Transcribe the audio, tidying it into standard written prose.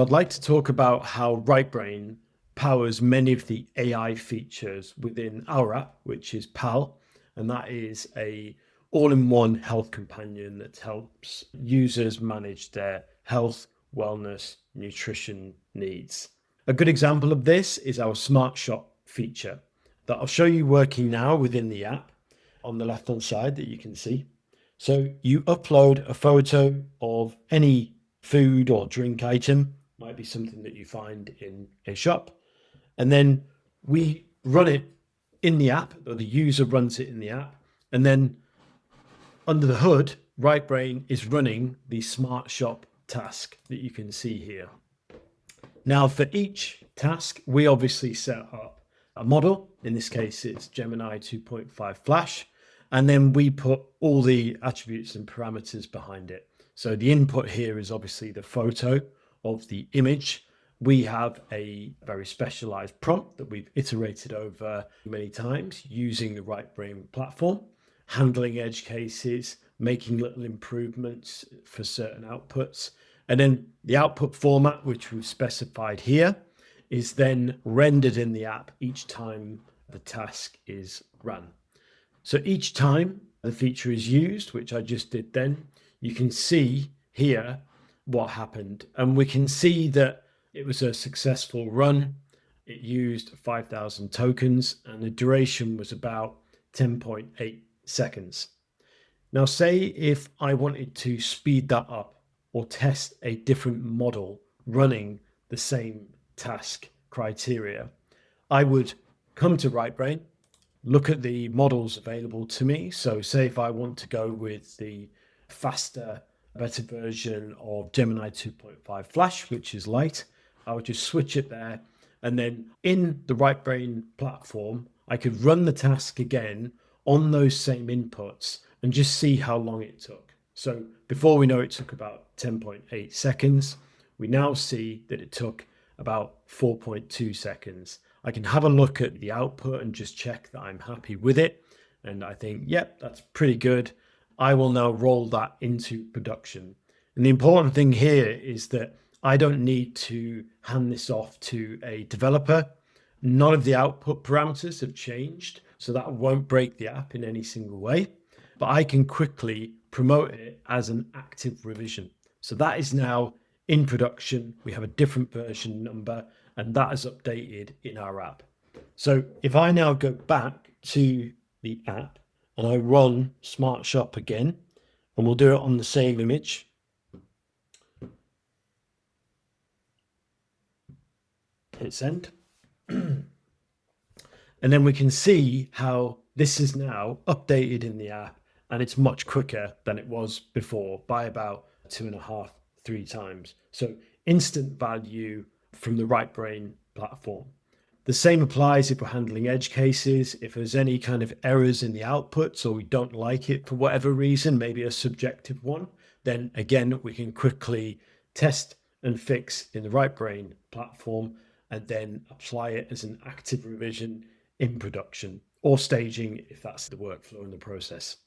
I'd like to talk about how Rightbrain powers many of the AI features within our app, which is PAL, and that is a all-in-one health companion that helps users manage their health, wellness, nutrition needs. A good example of this is our SmartShop feature that I'll show you working now within the app on the left-hand side that you can see. So you upload a photo of any food or drink item, might be something that you find in a shop, and then we run it in the app, or the user runs it in the app, and then under the hood, Rightbrain is running the Smart Shop task that you can see here. Now, for each task, we obviously set up a model. In this case, it's Gemini 2.5 Flash, and then we put all the attributes and parameters behind it. So the input here is obviously the photo of the image. We have a very specialized prompt that we've iterated over many times using the Rightbrain platform, handling edge cases, making little improvements for certain outputs. And then the output format, which we've specified here, is then rendered in the app each time the task is run. So each time the feature is used, which I just did then, you can see here what happened. And we can see that it was a successful run. It used 5,000 tokens and the duration was about 10.8 seconds. Now, say if I wanted to speed that up or test a different model running the same task criteria, I would come to Rightbrain, look at the models available to me. So say if I want to go with the faster, better version of Gemini 2.5 Flash, which is light, I would just switch it there. And then in the Rightbrain platform, I could run the task again on those same inputs and just see how long it took. So before we know, it took about 10.8 seconds. We now see that it took about 4.2 seconds. I can have a look at the output and just check that I'm happy with it. And I think, yep, that's pretty good. I will now roll that into production. And the important thing here is that I don't need to hand this off to a developer. None of the output parameters have changed, so that won't break the app in any single way. But I can quickly promote it as an active revision. So that is now in production. We have a different version number, and that is updated in our app. So if I now go back to the app and I run SmartShop again, and we'll do it on the same image. Hit send. And then we can see how this is now updated in the app, and it's much quicker than it was before by about 2.5, 3 times. So instant value from the Rightbrain platform. The same applies if we're handling edge cases. If there's any kind of errors in the outputs or we don't like it for whatever reason, maybe a subjective one, then again, we can quickly test and fix in the Rightbrain platform and then apply it as an active revision in production or staging if that's the workflow in the process.